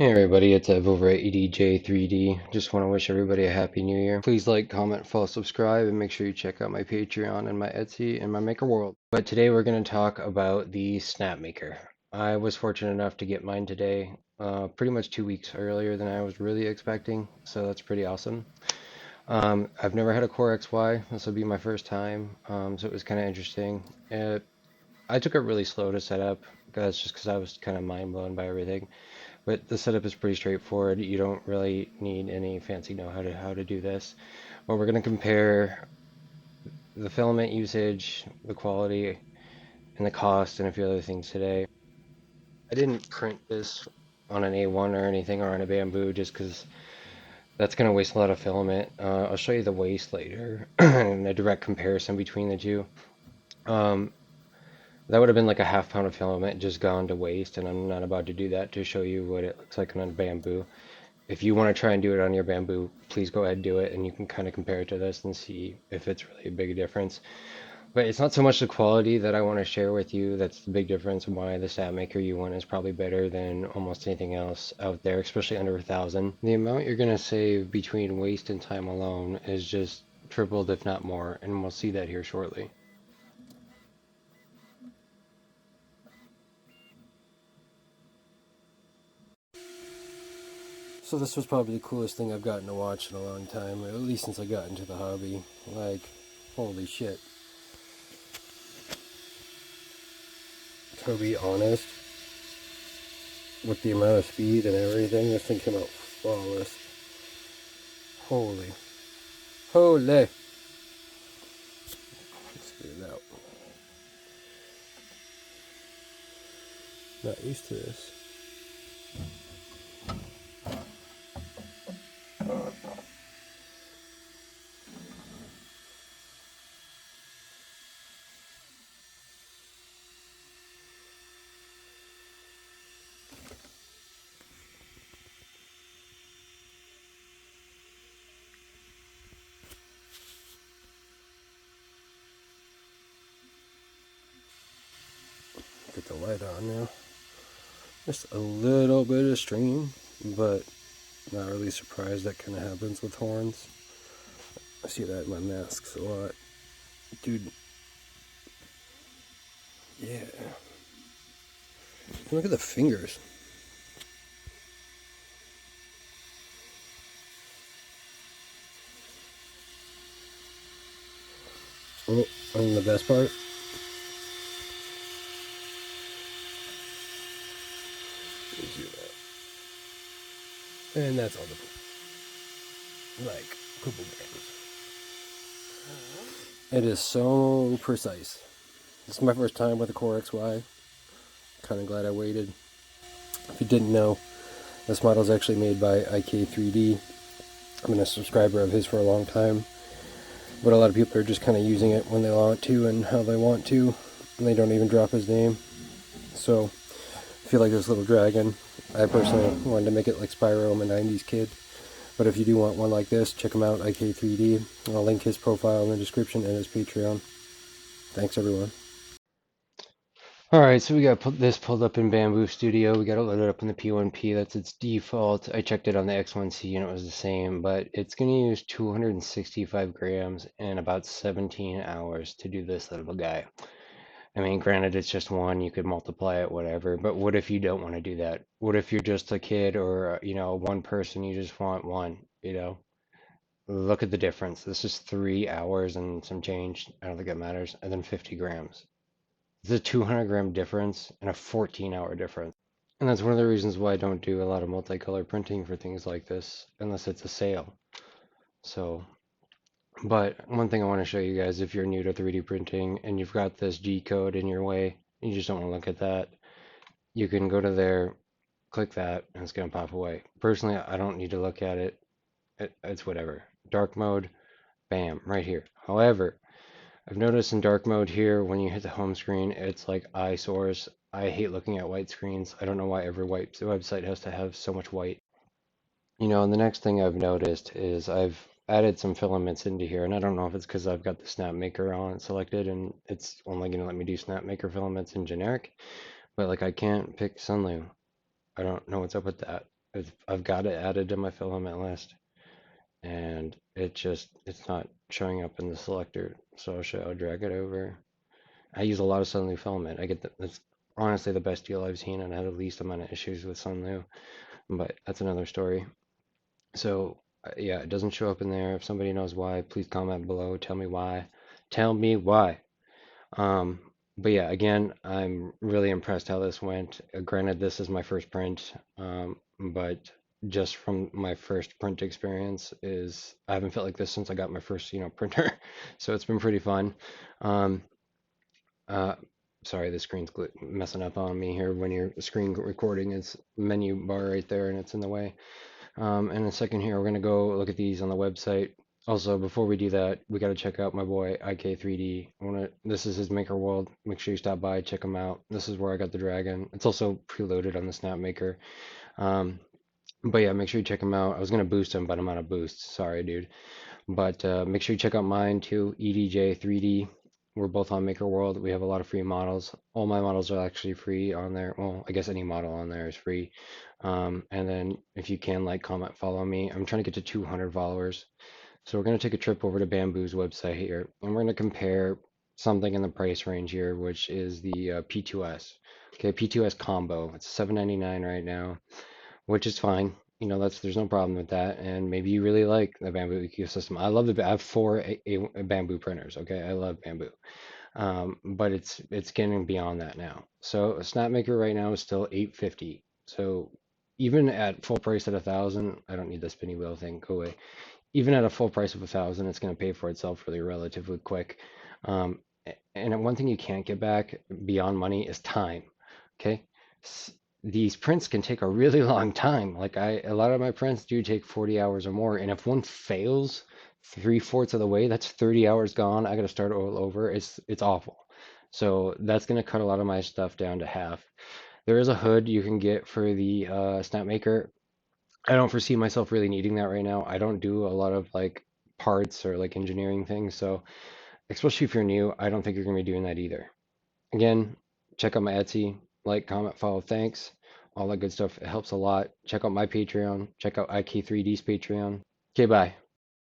Hey everybody, it's Ev over at EDJ3D. Just want to wish everybody a happy new year. Please like, comment, follow, subscribe, and make sure you check out my Patreon and my Etsy and my Maker World. But today we're going to talk about the Snapmaker. I was fortunate enough to get mine today, pretty much 2 weeks earlier than I was really expecting, so that's pretty awesome. I've never had a Core XY. This will be my first time, so it was kind of interesting. I took it really slow to set up. That's just because I was kind of mind blown by everything. But the setup is pretty straightforward. You don't really need any fancy know how to do this. But we're going to compare the filament usage, the quality, and the cost, and a few other things today. I didn't print this on an A1 or anything or on a Bambu just because that's going to waste a lot of filament. I'll show you the waste later and a direct comparison between the two. Um, that would have been like a half pound of filament just gone to waste, and I'm not about to do that to show you what it looks like on a Bambu. If you want to try and do it on your Bambu, please go ahead and do it, and you can kind of compare it to this and see if it's really a big difference. But it's not so much the quality that I want to share with you that's the big difference, and why the Snapmaker U1 is probably better than almost anything else out there, especially under 1,000. The amount you're going to save between waste and time alone is just tripled, if not more, and we'll see that here shortly. So this was probably the coolest thing I've gotten to watch in a long time, at least since I got into the hobby. Like, holy shit. To be honest, with the amount of speed and everything, this thing came out flawless. Holy. Holy. Let's get it out. Not used to this. Get the light on now. Just a little bit of stringing, but not really surprised that kind of happens with horns. I see that in my masks a lot. Dude, yeah. Look at the fingers. Oh, and the best part, and that's all the like purple grams. It is so precise. This is my first time with a Core XY. Kind of glad I waited. If you didn't know, this model is actually made by IK3D. I've been a subscriber of his for a long time, but a lot of people are just kind of using it when they want to and how they want to, and they don't even drop his name. So I feel like this little dragon, I personally wanted to make it like Spyro. I'm a 90s kid. But if you do want one like this, check him out, IK3D. I'll link his profile in the description and his Patreon. Thanks, everyone. All right, so we got this pulled up in Bambu Studio. We got it loaded up in the P1P. That's its default. I checked it on the X1C and it was the same, but it's going to use 265 grams and about 17 hours to do this little guy. I mean, granted, it's just one. You could multiply it, whatever. But what if you don't want to do that? What if you're just a kid or, one person, you just want one, Look at the difference. This is 3 hours and some change. I don't think that matters. And then 50 grams. It's a 200-gram difference and a 14-hour difference. And that's one of the reasons why I don't do a lot of multicolor printing for things like this, unless it's a sale. So, but one thing I want to show you guys, if you're new to 3D printing and you've got this G code in your way, and you just don't want to look at that, you can go to there, click that, and it's going to pop away. Personally, I don't need to look at it. It's whatever. Dark mode, bam, right here. However, I've noticed in dark mode here, when you hit the home screen, it's like eyesores. I hate looking at white screens. I don't know why every white website has to have so much white. And the next thing I've noticed is I've added some filaments into here, and I don't know if it's because I've got the Snapmaker on selected, and it's only going to let me do Snapmaker filaments in generic, but like I can't pick Sunlight. I don't know what's up with that. I've got it added to my filament list, and it's not showing up in the selector. So I'll drag it over. I use a lot of Sunlu filament. That's honestly the best deal I've seen, and I had the least amount of issues with Sunlu, but that's another story. So yeah, it doesn't show up in there. If somebody knows why, please comment below. Tell me why. Tell me why. Um, but yeah, again, I'm really impressed how this went. Granted, this is my first print, but just from my first print experience is I haven't felt like this since I got my first, printer. So it's been pretty fun. Um, uh, sorry, the screen's messing up on me here. When you're screen recording, it's menu bar right there and it's in the way. In a second here, we're gonna go look at these on the website. Also, before we do that, we gotta check out my boy IK3D. This is his Maker World. Make sure you stop by, check him out. This is where I got the dragon. It's also preloaded on the Snapmaker. Um, but yeah, make sure you check him out. I was gonna boost him, but I'm out of boost. Sorry, dude. But make sure you check out mine too, EDJ3D. We're both on Maker World. We have a lot of free models. All my models are actually free on there. Well, I guess any model on there is free. And then if you can, like, comment, follow me. I'm trying to get to 200 followers. So we're going to take a trip over to Bambu's website here, and we're going to compare something in the price range here, which is the P2S. Okay, P2S combo. It's $7.99 right now, which is fine. There's no problem with that. And maybe you really like the Bambu ecosystem. I have four Bambu printers. Okay, I love Bambu. But it's getting beyond that now. So a Snapmaker right now is still 850. So even at full price at 1,000, I don't need the spinny wheel thing. Go away. Even at a full price of 1,000, it's going to pay for itself really relatively quick. And one thing you can't get back beyond money is time. Okay, these prints can take a really long time. Like a lot of my prints do take 40 hours or more, and if one fails 3/4 of the way, that's 30 hours gone. I got to start all over. It's awful. So that's going to cut a lot of my stuff down to half. There is a hood you can get for the Snapmaker. I don't foresee myself really needing that right now. I don't do a lot of like parts or like engineering things, so especially if you're new, I don't think you're gonna be doing that either. Again, check out my Etsy, like, comment, follow, thanks, all that good stuff. It helps a lot. Check out my Patreon. Check out IK3D's Patreon. Okay, bye.